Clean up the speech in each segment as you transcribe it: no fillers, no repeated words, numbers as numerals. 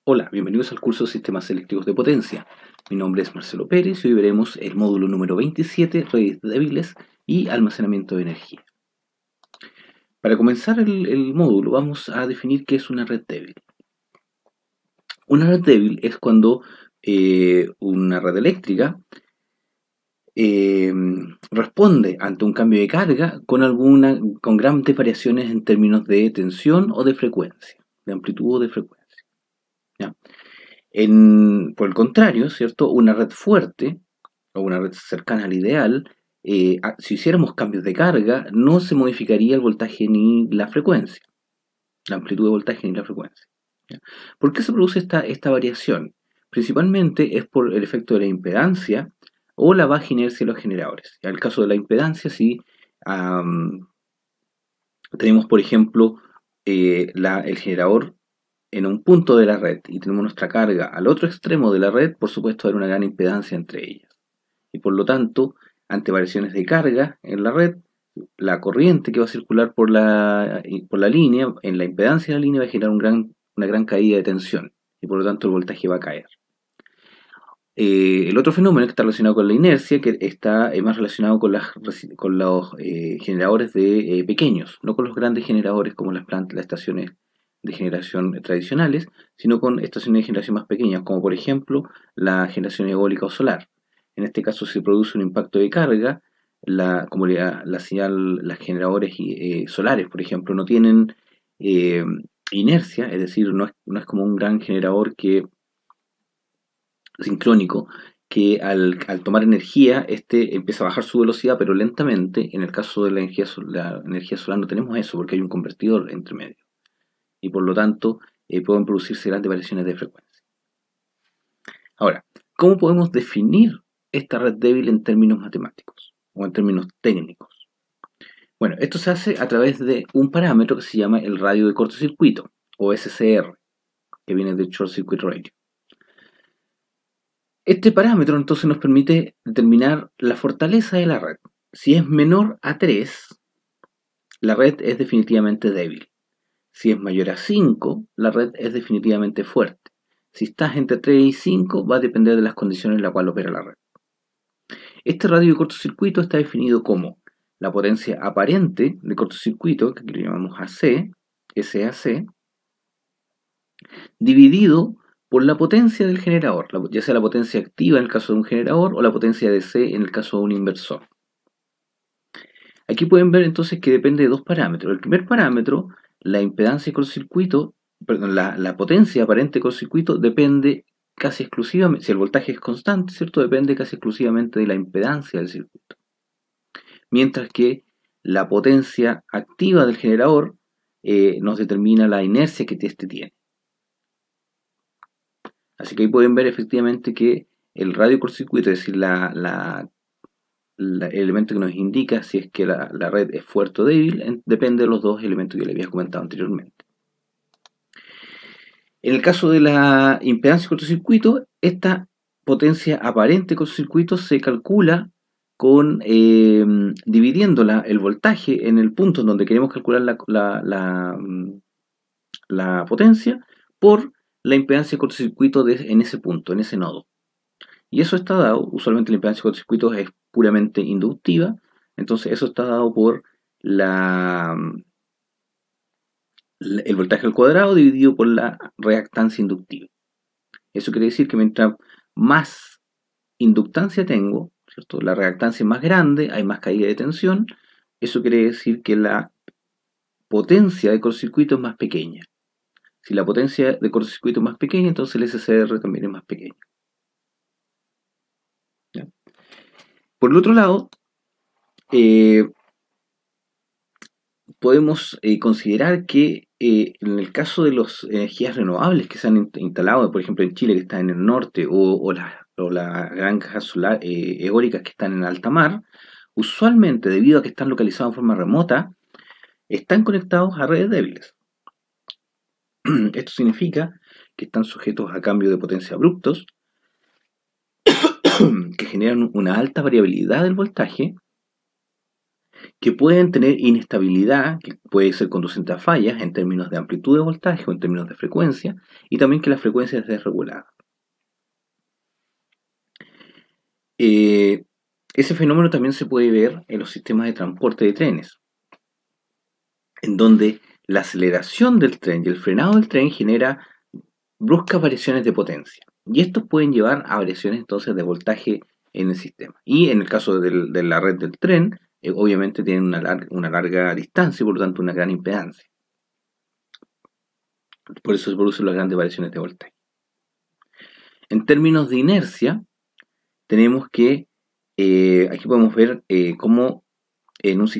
Hola, bienvenidos al curso de Sistemas Eléctricos de Potencia. Mi nombre es Marcelo Pérez y hoy veremos el módulo número 27, redes débiles y almacenamiento de energía. Para comenzar el módulo vamos a definir qué es una red débil. Una red débil es cuando una red eléctrica responde ante un cambio de carga con grandes variaciones en términos de tensión o de frecuencia, de amplitud o de frecuencia. ¿Ya? Por el contrario, ¿cierto? Una red fuerte o una red cercana al ideal, si hiciéramos cambios de carga, no se modificaría el voltaje ni la frecuencia, la amplitud de voltaje ni la frecuencia. ¿Ya? ¿Por qué se produce esta variación? Principalmente es por el efecto de la impedancia o la baja inercia de los generadores. En el caso de la impedancia, si tenemos, por ejemplo, el generador en un punto de la red y tenemos nuestra carga al otro extremo de la red, por supuesto, hay una gran impedancia entre ellas. Y por lo tanto, ante variaciones de carga en la red, la corriente que va a circular por la línea, en la impedancia de la línea, va a generar una gran caída de tensión y por lo tanto el voltaje va a caer. El otro fenómeno que está relacionado con la inercia, que está más relacionado con los generadores pequeños, no con los grandes generadores como las estaciones de generación tradicionales, sino con estaciones de generación más pequeñas, como por ejemplo la generación eólica o solar. En este caso se produce un impacto de carga, como la señal, los generadores solares, por ejemplo, no tienen inercia, es decir, no es como un gran generador sincrónico, que al tomar energía, empieza a bajar su velocidad, pero lentamente. En el caso de la energía solar no tenemos eso, porque hay un convertidor entre medio. Y por lo tanto, pueden producirse grandes variaciones de frecuencia. Ahora, ¿cómo podemos definir esta red débil en términos matemáticos o en términos técnicos? Bueno, esto se hace a través de un parámetro que se llama el radio de cortocircuito, o SCR, que viene de Short Circuit Radio. Este parámetro entonces nos permite determinar la fortaleza de la red. Si es menor a 3, la red es definitivamente débil. Si es mayor a 5, la red es definitivamente fuerte. Si estás entre 3 y 5, va a depender de las condiciones en las cuales opera la red. Este radio de cortocircuito está definido como la potencia aparente de cortocircuito, que aquí lo llamamos AC, SAC, dividido por la potencia del generador, ya sea la potencia activa en el caso de un generador o la potencia DC en el caso de un inversor. Aquí pueden ver entonces que depende de dos parámetros. El primer parámetro, la impedancia de cortocircuito, perdón, la potencia aparente de cortocircuito depende casi exclusivamente, si el voltaje es constante, ¿cierto? Depende casi exclusivamente de la impedancia del circuito. Mientras que la potencia activa del generador nos determina la inercia que éste tiene. Así que ahí pueden ver efectivamente que el radio cortocircuito, es decir, el elemento que nos indica si es que la red es fuerte o débil, depende de los dos elementos que les había comentado anteriormente. En el caso de la impedancia de cortocircuito, esta potencia aparente de cortocircuito se calcula dividiendo el voltaje en el punto en donde queremos calcular la potencia por la impedancia de cortocircuito en ese punto, en ese nodo. Y eso está dado, usualmente la impedancia de cortocircuito es puramente inductiva, entonces eso está dado por el voltaje al cuadrado dividido por la reactancia inductiva. Eso quiere decir que mientras más inductancia tengo, ¿cierto? La reactancia es más grande, hay más caída de tensión, eso quiere decir que la potencia de cortocircuito es más pequeña. Si la potencia de cortocircuito es más pequeña, entonces el SCR también es más pequeño. ¿Ya? Por el otro lado, podemos considerar que en el caso de las energías renovables que se han instalado, por ejemplo en Chile, que está en el norte, o las granjas solar, eólicas que están en alta mar, usualmente, debido a que están localizados en forma remota, están conectados a redes débiles. Esto significa que están sujetos a cambios de potencia abruptos, que generan una alta variabilidad del voltaje, que pueden tener inestabilidad, que puede ser conducente a fallas en términos de amplitud de voltaje o en términos de frecuencia, y también que la frecuencia es desregulada. Ese fenómeno también se puede ver en los sistemas de transporte de trenes, en donde la aceleración del tren y el frenado del tren genera bruscas variaciones de potencia. Y estos pueden llevar a variaciones entonces de voltaje en el sistema. Y en el caso de la red del tren, obviamente tienen una larga distancia y por lo tanto una gran impedancia. Por eso se producen las grandes variaciones de voltaje. En términos de inercia, tenemos que, aquí podemos ver cómo tenemos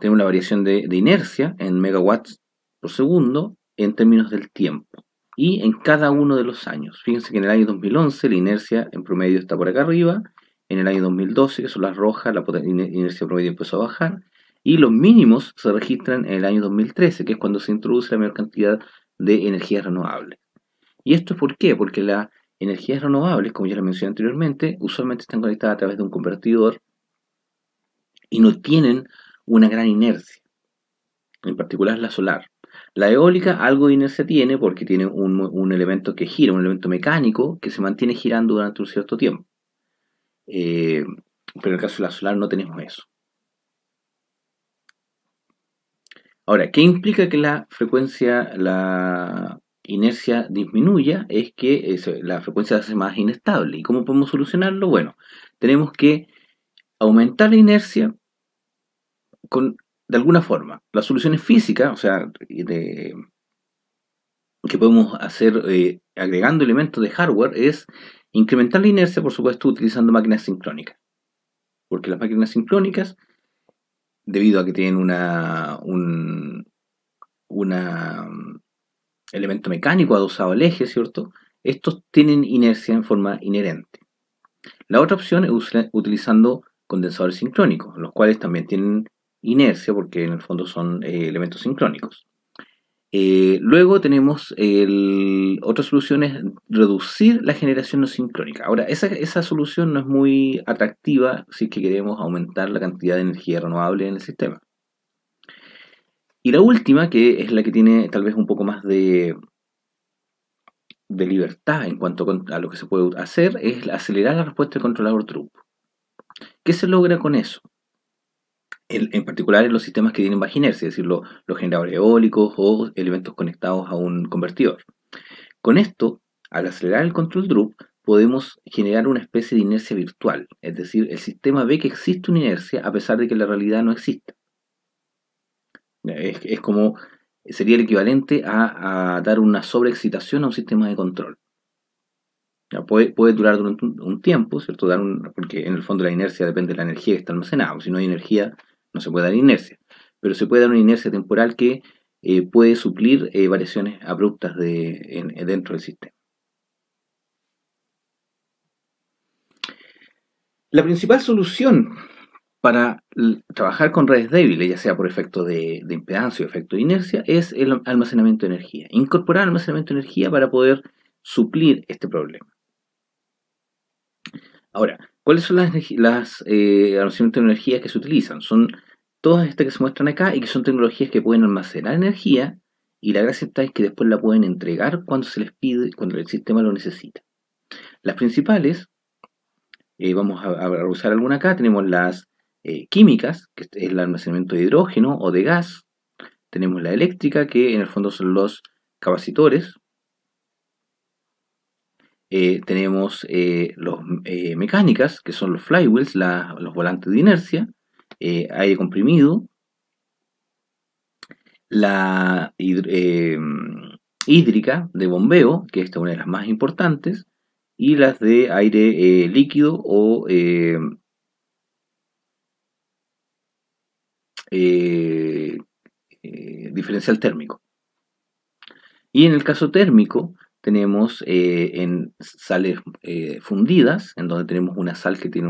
una variación de inercia en megawatts por segundo en términos del tiempo y en cada uno de los años. Fíjense que en el año 2011 la inercia en promedio está por acá arriba, en el año 2012, que son las rojas, la inercia promedio empezó a bajar, y los mínimos se registran en el año 2013, que es cuando se introduce la mayor cantidad de energías renovables. ¿Y esto es por qué? Porque las energías renovables, como ya lo mencioné anteriormente, usualmente están conectadas a través de un convertidor y no tienen una gran inercia, en particular la solar. La eólica algo de inercia tiene porque tiene un elemento que gira, un elemento mecánico que se mantiene girando durante un cierto tiempo. Pero en el caso de la solar no tenemos eso. Ahora, ¿qué implica que la inercia disminuya? Es que la frecuencia se hace más inestable. ¿Y cómo podemos solucionarlo? Bueno, tenemos que aumentar la inercia de alguna forma. Las soluciones físicas, o sea, que podemos hacer agregando elementos de hardware, es incrementar la inercia, por supuesto, utilizando máquinas sincrónicas. Porque las máquinas sincrónicas, debido a que tienen un elemento mecánico adosado al eje, ¿cierto? Estos tienen inercia en forma inherente. La otra opción es utilizando condensadores sincrónicos, los cuales también tienen inercia porque en el fondo son elementos sincrónicos. Luego tenemos otra solución es reducir la generación no sincrónica. Ahora, esa solución no es muy atractiva si es que queremos aumentar la cantidad de energía renovable en el sistema. Y la última, que es la que tiene tal vez un poco más de libertad en cuanto a lo que se puede hacer, es acelerar la respuesta del controlador Drup. ¿Qué se logra con eso? En particular en los sistemas que tienen baja inercia, es decir, los generadores eólicos o elementos conectados a un convertidor. Con esto, al acelerar el control Drup, podemos generar una especie de inercia virtual, es decir, el sistema ve que existe una inercia a pesar de que la realidad no exista. Es como, sería el equivalente a dar una sobreexcitación a un sistema de control. Puede durar durante un tiempo, ¿cierto? Porque en el fondo la inercia depende de la energía que está almacenada. Si no hay energía, no se puede dar inercia. Pero se puede dar una inercia temporal que puede suplir variaciones abruptas dentro del sistema. La principal solución para trabajar con redes débiles, ya sea por efecto de impedancia o efecto de inercia, es el almacenamiento de energía. Incorporar almacenamiento de energía para poder suplir este problema. Ahora, ¿cuáles son las almacenamientos de energía que se utilizan? Son todas estas que se muestran acá y que son tecnologías que pueden almacenar energía y la gracia está es que después la pueden entregar cuando se les pide, cuando el sistema lo necesita. Las principales, vamos a usar alguna acá, tenemos las químicas, que es el almacenamiento de hidrógeno o de gas. Tenemos la eléctrica, que en el fondo son los capacitores. Tenemos los mecánicas, que son los flywheels, los volantes de inercia, aire comprimido, la hídrica de bombeo, que esta es una de las más importantes, y las de aire líquido o diferencial térmico. Y en el caso térmico tenemos en sales fundidas, en donde tenemos una sal que tiene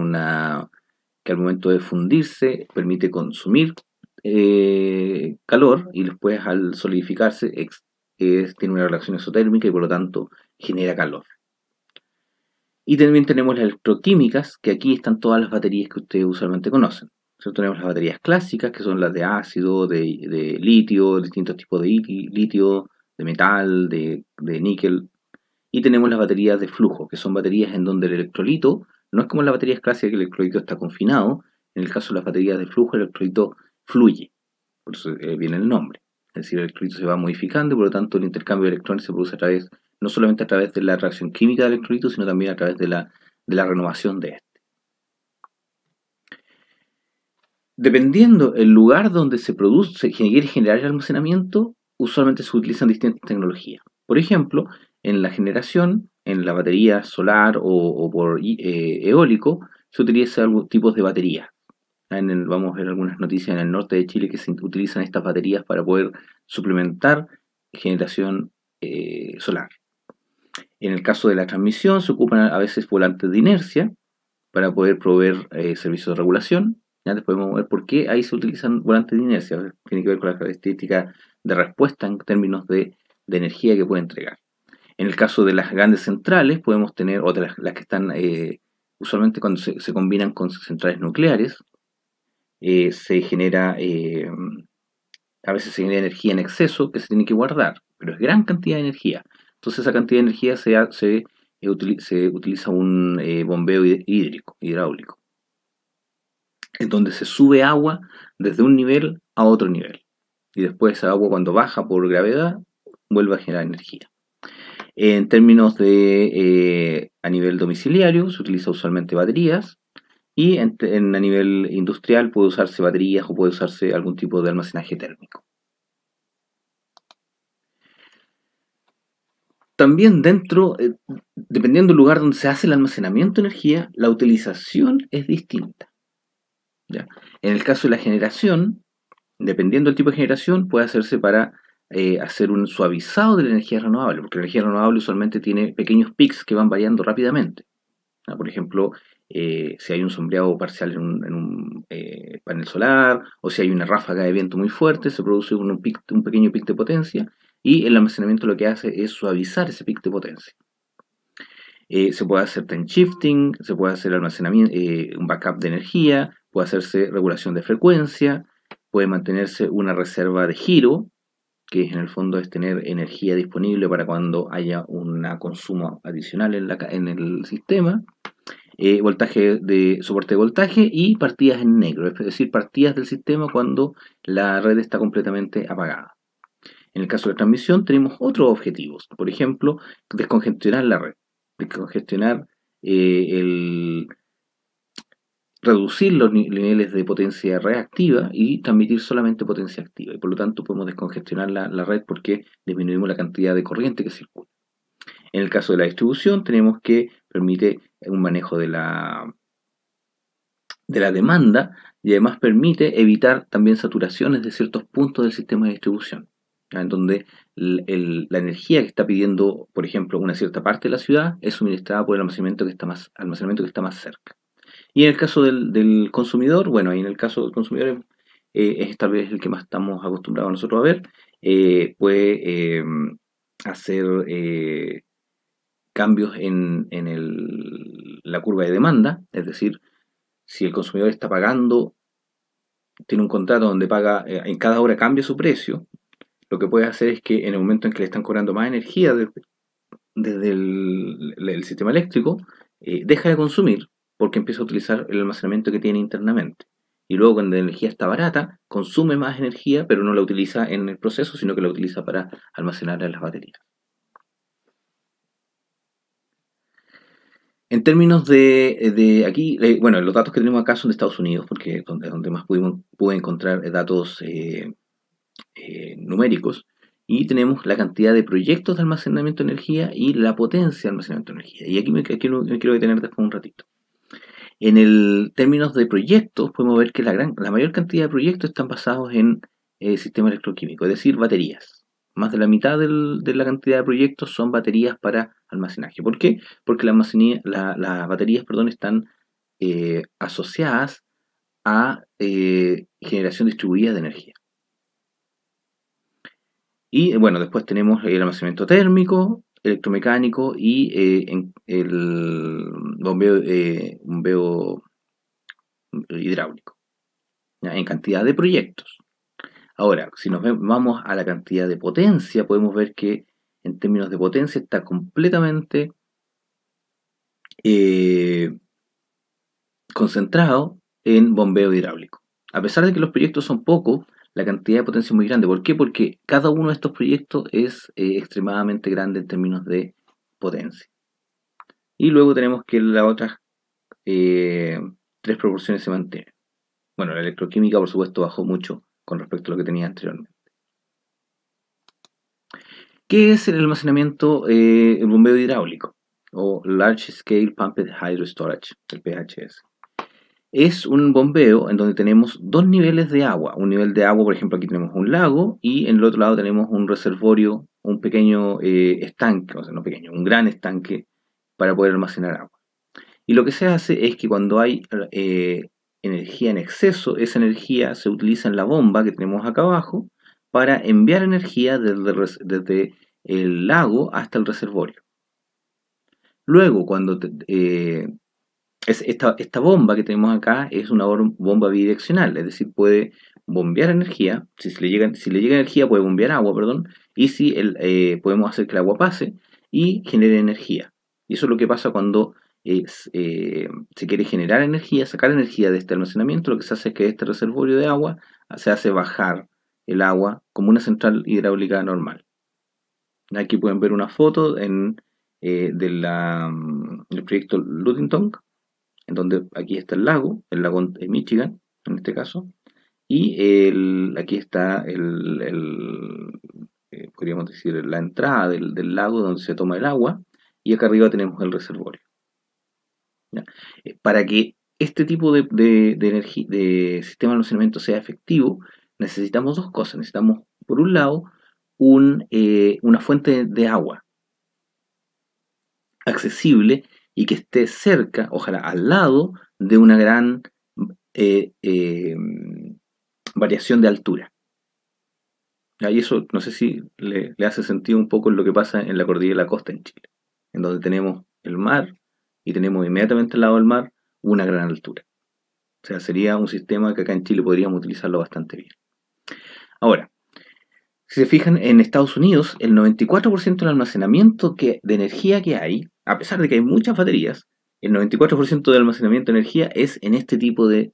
que al momento de fundirse permite consumir calor y después al solidificarse tiene una relación exotérmica y por lo tanto genera calor. Y también tenemos las electroquímicas, que aquí están todas las baterías que ustedes usualmente conocen. ¿cierto? Tenemos las baterías clásicas, que son las de ácido, de litio, distintos tipos de litio, de metal, de níquel. Y tenemos las baterías de flujo, que son baterías en donde el electrolito, no es como en las baterías clásicas que el electrolito está confinado, en el caso de las baterías de flujo el electrolito fluye, por eso viene el nombre. Es decir, el electrolito se va modificando y por lo tanto el intercambio de electrones se produce a través, no solamente a través de la reacción química del electrolito, sino también a través de la renovación de este. Dependiendo el lugar donde se produce, se quiere generar el almacenamiento, usualmente se utilizan distintas tecnologías. Por ejemplo, en la generación, en la batería solar o por eólico, se utilizan algunos tipos de baterías. Vamos a ver algunas noticias en el norte de Chile que se utilizan estas baterías para poder suplementar generación solar. En el caso de la transmisión, se ocupan a veces volantes de inercia para poder proveer servicios de regulación. Ya después vamos a ver por qué ahí se utilizan volantes de inercia. Tiene que ver con las características de respuesta en términos de energía que puede entregar. En el caso de las grandes centrales, podemos tener otras, las que están usualmente cuando se combinan con centrales nucleares, se genera, a veces se genera energía en exceso que se tiene que guardar, pero es gran cantidad de energía. Entonces esa cantidad de energía se utiliza un bombeo hidráulico, en donde se sube agua desde un nivel a otro nivel. Y después esa agua cuando baja por gravedad vuelve a generar energía. En términos de a nivel domiciliario se utiliza usualmente baterías y a nivel industrial puede usarse baterías o puede usarse algún tipo de almacenaje térmico. También dependiendo del lugar donde se hace el almacenamiento de energía, la utilización es distinta. ¿Ya? En el caso de la generación, dependiendo del tipo de generación, puede hacerse para hacer un suavizado de la energía renovable, porque la energía renovable usualmente tiene pequeños pics que van variando rápidamente. Por ejemplo, si hay un sombreado parcial en un panel solar, o si hay una ráfaga de viento muy fuerte, se produce un pequeño pic de potencia, y el almacenamiento lo que hace es suavizar ese pic de potencia. Se puede hacer time shifting, se puede hacer almacenamiento, un backup de energía, puede hacerse regulación de frecuencia, puede mantenerse una reserva de giro, que en el fondo es tener energía disponible para cuando haya un consumo adicional en el sistema, voltaje de soporte de voltaje y partidas en negro, es decir, partidas del sistema cuando la red está completamente apagada. En el caso de la transmisión tenemos otros objetivos, por ejemplo, descongestionar la red, descongestionar reducir los niveles de potencia reactiva y transmitir solamente potencia activa. Y por lo tanto podemos descongestionar la red porque disminuimos la cantidad de corriente que circula. En el caso de la distribución tenemos que permite un manejo de la demanda y además permite evitar también saturaciones de ciertos puntos del sistema de distribución, en donde la energía que está pidiendo, por ejemplo, una cierta parte de la ciudad es suministrada por el almacenamiento que está más cerca. Y en el caso del consumidor, bueno, ahí en el caso del consumidor es tal vez el que más estamos acostumbrados nosotros a ver, puede hacer cambios en la curva de demanda, es decir, si el consumidor está pagando, tiene un contrato donde paga, en cada hora cambia su precio, lo que puede hacer es que en el momento en que le están cobrando más energía desde el sistema eléctrico, deja de consumir porque empieza a utilizar el almacenamiento que tiene internamente. Y luego cuando la energía está barata, consume más energía, pero no la utiliza en el proceso, sino que la utiliza para almacenar en las baterías. En términos de aquí, bueno, los datos que tenemos acá son de Estados Unidos, porque es donde más pude encontrar datos numéricos, y tenemos la cantidad de proyectos de almacenamiento de energía y la potencia de almacenamiento de energía. Y aquí me quiero detener después un ratito. En el términos de proyectos, podemos ver que la mayor cantidad de proyectos están basados en sistemas electroquímicos, es decir, baterías. Más de la mitad de la cantidad de proyectos son baterías para almacenaje. ¿Por qué? Porque las baterías están asociadas a generación distribuida de energía. Y bueno, después tenemos el almacenamiento térmico, electromecánico y el bombeo hidráulico. ¿ya? En cantidad de proyectos. Ahora, si nos vamos a la cantidad de potencia, podemos ver que en términos de potencia está completamente eh, concentrado en bombeo hidráulico. A pesar de que los proyectos son pocos, la cantidad de potencia es muy grande. ¿Por qué? Porque cada uno de estos proyectos es extremadamente grande en términos de potencia. Y luego tenemos que las otras eh, tres proporciones se mantienen. Bueno, la electroquímica, por supuesto, bajó mucho con respecto a lo que tenía anteriormente. ¿Qué es el almacenamiento, el bombeo hidráulico? O Large Scale Pumped Hydro Storage, el PHS. Es un bombeo en donde tenemos dos niveles de agua. Un nivel de agua, por ejemplo, aquí tenemos un lago y en el otro lado tenemos un reservorio, un pequeño estanque, o sea, no pequeño, un gran estanque para poder almacenar agua. Y lo que se hace es que cuando hay energía en exceso, esa energía se utiliza en la bomba que tenemos acá abajo para enviar energía desde el lago hasta el reservorio. Luego, cuando esta bomba que tenemos acá es una bomba bidireccional, es decir, puede bombear energía, si le llega energía puede bombear agua, perdón, y si podemos hacer que el agua pase y genere energía. Y eso es lo que pasa cuando se quiere generar energía, sacar energía de este almacenamiento, lo que se hace es que este reservorio de agua se hace bajar el agua como una central hidráulica normal. Aquí pueden ver una foto del proyecto Ludington, en donde aquí está el lago de Michigan, en este caso, y aquí está podríamos decir, la entrada del lago donde se toma el agua, y acá arriba tenemos el reservorio. ¿Ya? Para que este tipo de sistema de almacenamiento sea efectivo, necesitamos dos cosas. Necesitamos, por un lado, una fuente de agua accesible y que esté cerca, ojalá al lado, de una gran eh, eh, variación de altura. Y eso no sé si le hace sentido un poco en lo que pasa en la cordillera de la costa en Chile, en donde tenemos el mar y tenemos inmediatamente al lado del mar una gran altura. O sea, sería un sistema que acá en Chile podríamos utilizarlo bastante bien. Ahora, si se fijan, en Estados Unidos, el 94% del almacenamiento de energía que hay, a pesar de que hay muchas baterías, el 94% del almacenamiento de energía es en este tipo de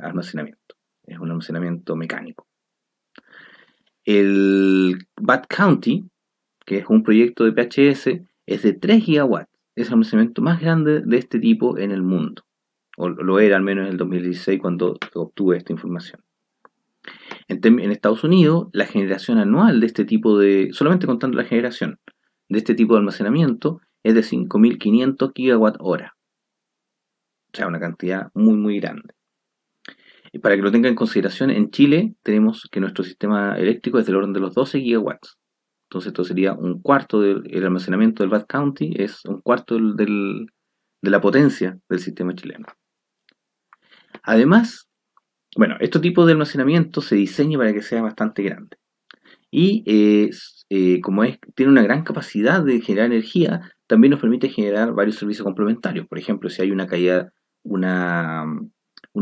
almacenamiento. Es un almacenamiento mecánico. El Bad County, que es un proyecto de PHS, es de 3 gigawatts. Es el almacenamiento más grande de este tipo en el mundo. O lo era al menos en el 2016 cuando obtuve esta información. En Estados Unidos, la generación anual de este tipo solamente contando la generación de este tipo de almacenamiento, es de 5.500 gigawatt hora. O sea, una cantidad muy, muy grande. Y para que lo tengan en consideración, en Chile tenemos que nuestro sistema eléctrico es del orden de los 12 gigawatts. Entonces esto sería un cuarto del almacenamiento del Bad County, es un cuarto de la potencia del sistema chileno. Además, bueno, este tipo de almacenamiento se diseña para que sea bastante grande. Y como tiene una gran capacidad de generar energía, también nos permite generar varios servicios complementarios. Por ejemplo, si hay una caída, un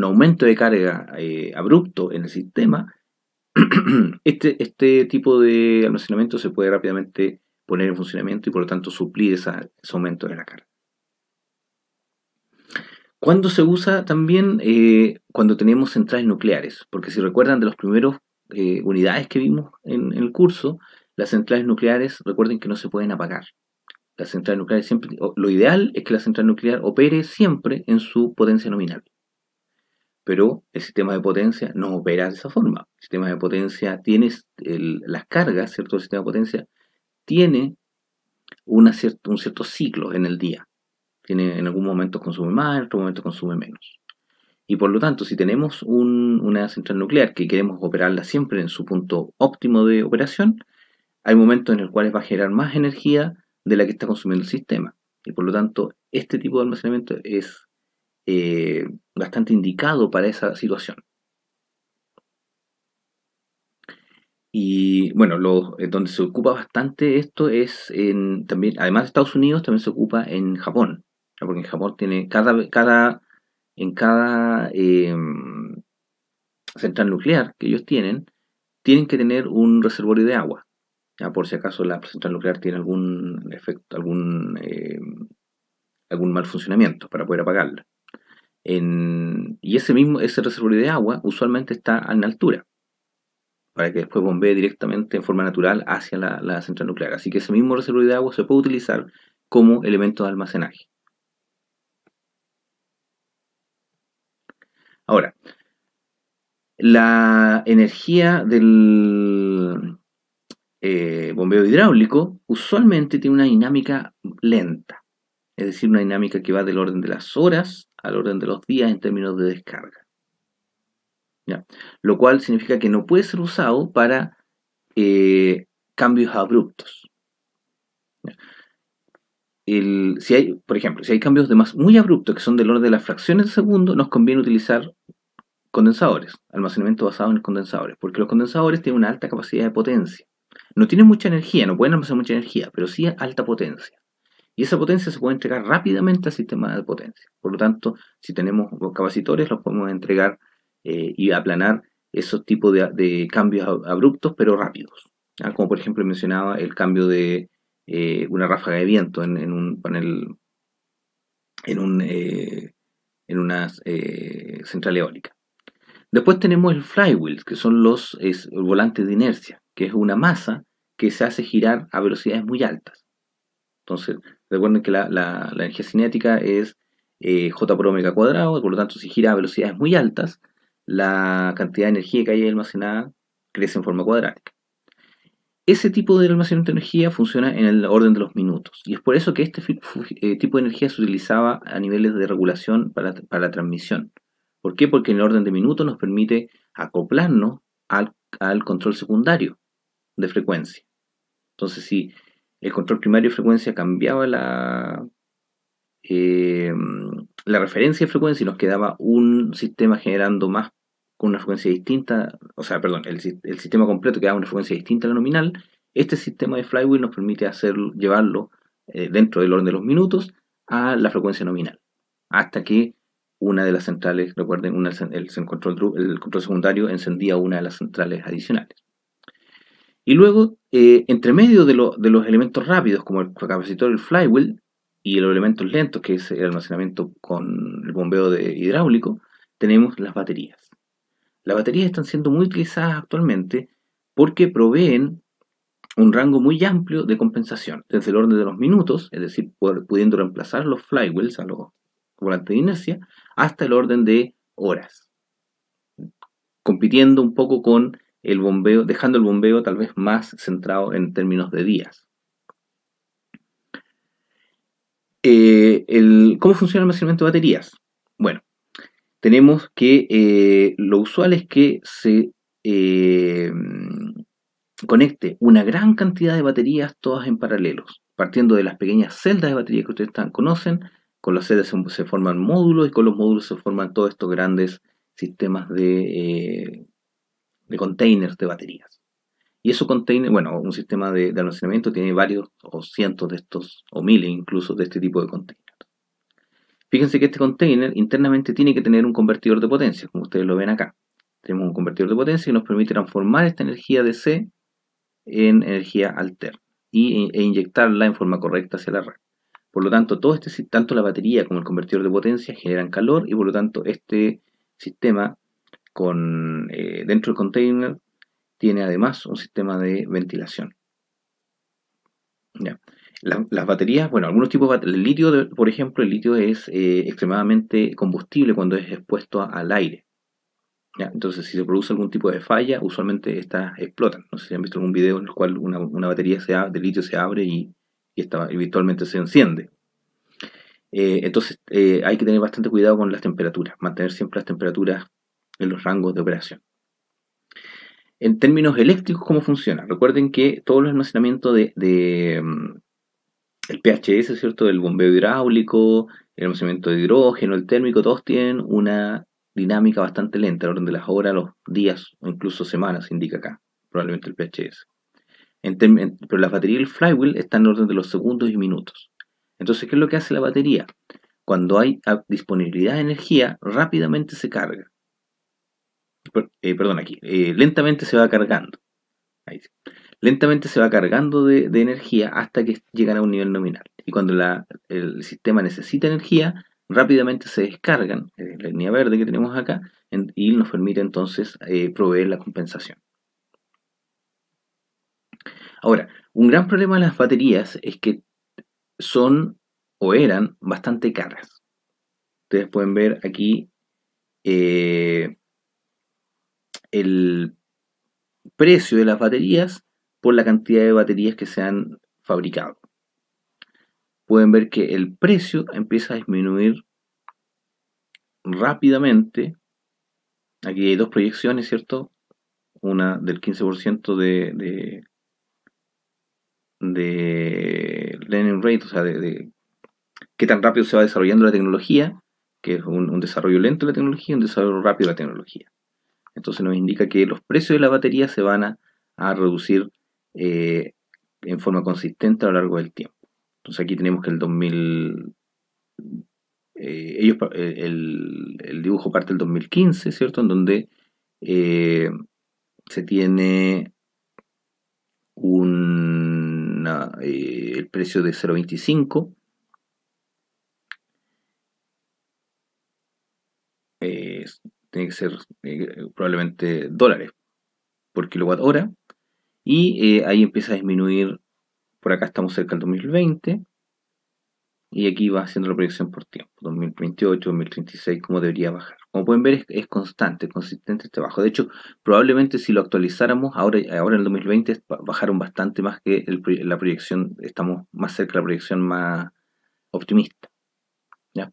aumento de carga abrupto en el sistema, este tipo de almacenamiento se puede rápidamente poner en funcionamiento y por lo tanto suplir ese aumento de la carga. ¿Cuándo se usa también? Cuando tenemos centrales nucleares, porque si recuerdan de los primeros unidades que vimos en el curso, las centrales nucleares, recuerden que no se pueden apagar. Las centrales nucleares siempre, lo ideal es que la central nuclear opere siempre en su potencia nominal. Pero el sistema de potencia no opera de esa forma. El sistema de potencia tiene las cargas, ¿cierto? El sistema de potencia tiene un cierto ciclo en el día. En algún momento consume más, en otro momento consume menos. Y por lo tanto, si tenemos una central nuclear que queremos operarla siempre en su punto óptimo de operación, hay momentos en los cuales va a generar más energía de la que está consumiendo el sistema. Y por lo tanto, este tipo de almacenamiento es bastante indicado para esa situación. Y bueno, donde se ocupa bastante esto es también, además de Estados Unidos, también se ocupa en Japón. Porque en Japón tiene cada en cada central nuclear que ellos tienen que tener un reservorio de agua, ya, por si acaso la central nuclear tiene algún efecto, algún mal funcionamiento para poder apagarla. Y ese reservorio de agua usualmente está en altura, para que después bombee directamente en forma natural hacia la central nuclear. Así que ese mismo reservorio de agua se puede utilizar como elemento de almacenaje. Ahora, la energía del bombeo hidráulico usualmente tiene una dinámica lenta, es decir, una dinámica que va del orden de las horas al orden de los días en términos de descarga. ¿Ya? Lo cual significa que no puede ser usado para cambios abruptos. ¿Ya? Por ejemplo, si hay cambios muy abruptos que son del orden de las fracciones de segundo, nos conviene utilizar condensadores, almacenamiento basado en condensadores, porque los condensadores tienen una alta capacidad de potencia. No tienen mucha energía, no pueden almacenar mucha energía, pero sí alta potencia. Y esa potencia se puede entregar rápidamente al sistema de potencia. Por lo tanto, si tenemos los capacitores, los podemos entregar y aplanar esos tipos de cambios abruptos, pero rápidos. ¿Ya? Como por ejemplo mencionaba el cambio de una ráfaga de viento en un panel, en una central eólica. Después tenemos el flywheel, que son los volantes de inercia, que es una masa que se hace girar a velocidades muy altas. Entonces, recuerden que la energía cinética es J por omega cuadrado, por lo tanto, si gira a velocidades muy altas, la cantidad de energía que hay almacenada crece en forma cuadrática. Ese tipo de almacenamiento de energía funciona en el orden de los minutos, y es por eso que este tipo de energía se utilizaba a niveles de regulación para la transmisión. ¿Por qué? Porque en el orden de minutos nos permite acoplarnos al control secundario de frecuencia. Entonces, si el control primario de frecuencia cambiaba la referencia de frecuencia y nos quedaba un sistema generando más con una frecuencia distinta, o sea, perdón, el sistema completo quedaba una frecuencia distinta a la nominal, este sistema de flywheel nos permite llevarlo dentro del orden de los minutos a la frecuencia nominal, hasta que una de las centrales, recuerden, el control secundario encendía una de las centrales adicionales. Y luego, entre medio de los elementos rápidos, como el capacitor, el flywheel, y los elementos lentos, que es el almacenamiento con el bombeo hidráulico, tenemos las baterías. Las baterías están siendo muy utilizadas actualmente porque proveen un rango muy amplio de compensación, desde el orden de los minutos, es decir, pudiendo reemplazar los flywheels, a los volantes de inercia, hasta el orden de horas, compitiendo un poco con el bombeo, dejando el bombeo tal vez más centrado en términos de días. ¿Cómo funciona el almacenamiento de baterías? Bueno, tenemos que lo usual es que se conecte una gran cantidad de baterías todas en paralelos, partiendo de las pequeñas celdas de batería que ustedes conocen. Con las celdas se forman módulos y con los módulos se forman todos estos grandes sistemas de containers de baterías. Y esos containers, bueno, un sistema de almacenamiento tiene varios o cientos de estos, o miles incluso, de este tipo de containers. Fíjense que este container internamente tiene que tener un convertidor de potencia, como ustedes lo ven acá. Tenemos un convertidor de potencia que nos permite transformar esta energía DC en energía alterna e inyectarla en forma correcta hacia la red. Por lo tanto, tanto la batería como el convertidor de potencia generan calor y por lo tanto este sistema dentro del container tiene además un sistema de ventilación. ¿Ya? Las baterías, bueno, algunos tipos de baterías, el litio, por ejemplo, el litio es extremadamente combustible cuando es expuesto al aire. ¿Ya? Entonces, si se produce algún tipo de falla, usualmente estas explotan. No sé si han visto algún video en el cual una batería de litio se abre y virtualmente se enciende. Entonces, hay que tener bastante cuidado con las temperaturas, mantener siempre las temperaturas en los rangos de operación. En términos eléctricos, ¿cómo funciona? Recuerden que todos los almacenamientos el PHS, ¿cierto? El bombeo hidráulico, el almacenamiento de hidrógeno, el térmico, todos tienen una dinámica bastante lenta, al orden de las horas, los días o incluso semanas, indica acá, probablemente el PHS. Pero las baterías y el flywheel están en orden de los segundos y minutos. Entonces, ¿qué es lo que hace la batería? cuando hay disponibilidad de energía, rápidamente se carga. Perdón, aquí, lentamente se va cargando. Ahí sí. Lentamente se va cargando de energía hasta que llegan a un nivel nominal. Y cuando el sistema necesita energía, rápidamente se descargan, la línea verde que tenemos acá, y nos permite entonces proveer la compensación. Ahora, un gran problema de las baterías es que son o eran bastante caras. Ustedes pueden ver aquí el precio de las baterías por la cantidad de baterías que se han fabricado. Pueden ver que el precio empieza a disminuir rápidamente. Aquí hay dos proyecciones, ¿cierto? Una del 15% de learning rate, o sea, de qué tan rápido se va desarrollando la tecnología, que es un desarrollo lento de la tecnología y un desarrollo rápido de la tecnología. Entonces nos indica que los precios de la batería se van a reducir en forma consistente a lo largo del tiempo. Entonces aquí tenemos que el 2000, el dibujo parte del 2015, ¿cierto? En donde se tiene el precio de 0,25. Tiene que ser probablemente dólares por kilowatt hora. Y ahí empieza a disminuir. Por acá estamos cerca del 2020. Y aquí va haciendo la proyección por tiempo, 2028, 2036, cómo debería bajar. Como pueden ver, es constante, consistente este bajo. De hecho, probablemente si lo actualizáramos, ahora en el 2020 bajaron bastante más que la proyección, estamos más cerca de la proyección más optimista. ¿Ya?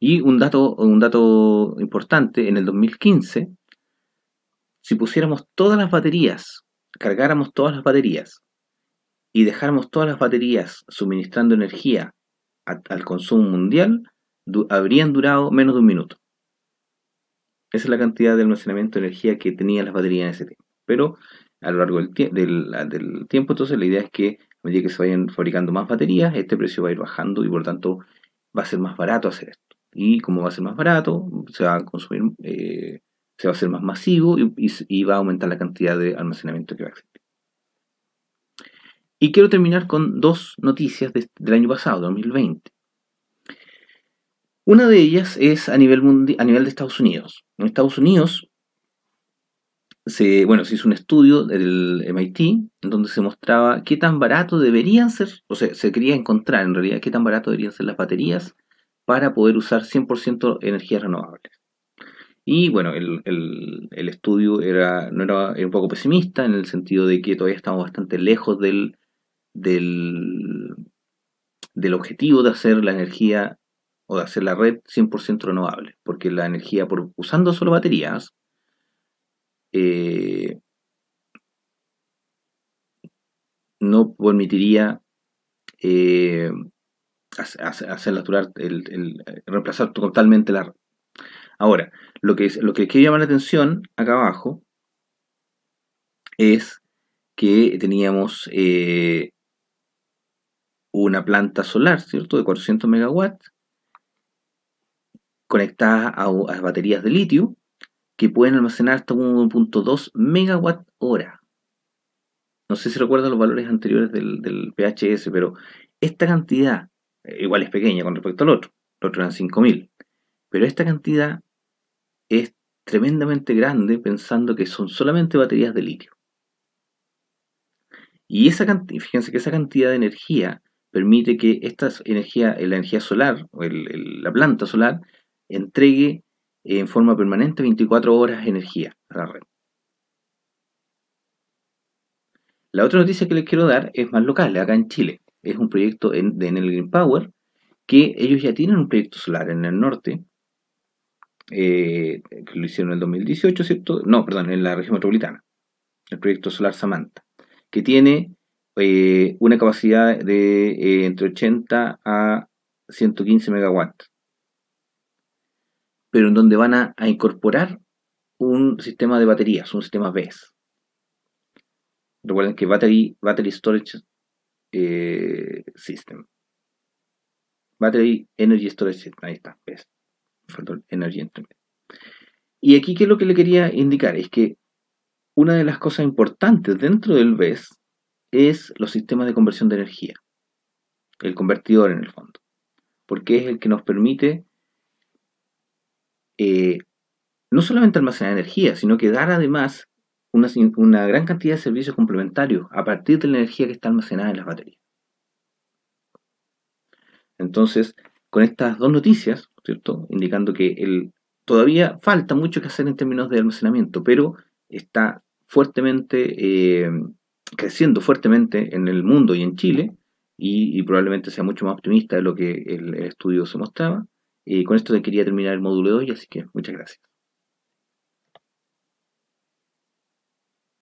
Y un dato importante, en el 2015, si pusiéramos todas las baterías, cargáramos todas las baterías y dejáramos todas las baterías suministrando energía al consumo mundial, habrían durado menos de un minuto. Esa es la cantidad de almacenamiento de energía que tenían las baterías en ese tiempo. Pero a lo largo del tiempo, entonces la idea es que a medida que se vayan fabricando más baterías, este precio va a ir bajando y por lo tanto va a ser más barato hacer esto. Y como va a ser más barato, se va a consumir, se va a hacer más masivo y va a aumentar la cantidad de almacenamiento que va a existir. Y quiero terminar con dos noticias del año pasado, 2020. Una de ellas es a nivel de Estados Unidos. En Estados Unidos se hizo un estudio del MIT en donde se mostraba qué tan barato deberían ser, o sea, se quería encontrar en realidad qué tan barato deberían ser las baterías para poder usar 100% energías renovables. Y bueno, el estudio era un poco pesimista en el sentido de que todavía estamos bastante lejos del, del objetivo de hacer la energía o de hacer la red 100% renovable, porque la energía, usando solo baterías, no permitiría hacerla durar, reemplazar totalmente la red. Ahora, lo que quiero llamar la atención acá abajo es que teníamos una planta solar, ¿cierto?, de 400 megawatts conectada a baterías de litio que pueden almacenar hasta 1.2 megawatt hora. No sé si recuerdan los valores anteriores del PHS, pero esta cantidad, igual es pequeña con respecto al otro. El otro eran 5.000. Pero esta cantidad es tremendamente grande pensando que son solamente baterías de litio. Y fíjense que esa cantidad de energía permite que la energía solar, o la planta solar, entregue en forma permanente 24 horas de energía a la red. La otra noticia que les quiero dar es más local, acá en Chile. Es un proyecto de Enel Green Power, que ellos ya tienen un proyecto solar en el norte, que lo hicieron en el 2018, ¿cierto? No, perdón, en la región metropolitana, el proyecto solar Samantha, que tiene una capacidad de entre 80 a 115 megawatts, pero en donde van a incorporar un sistema de baterías, un sistema BESS. Recuerden que Battery Storage System. Battery Energy Storage System, ahí está, ¿ves? Faltó el Energy entre medio. Y aquí, ¿qué es lo que le quería indicar? Es que una de las cosas importantes dentro del BESS es los sistemas de conversión de energía, el convertidor en el fondo, porque es el que nos permite eh, no solamente almacenar energía, sino que dar además una gran cantidad de servicios complementarios a partir de la energía que está almacenada en las baterías. Entonces, con estas dos noticias, ¿cierto? Indicando que todavía falta mucho que hacer en términos de almacenamiento, pero está fuertemente, creciendo fuertemente en el mundo y en Chile, y probablemente sea mucho más optimista de lo que el estudio se mostraba. Y con esto te quería terminar el módulo de hoy, así que muchas gracias.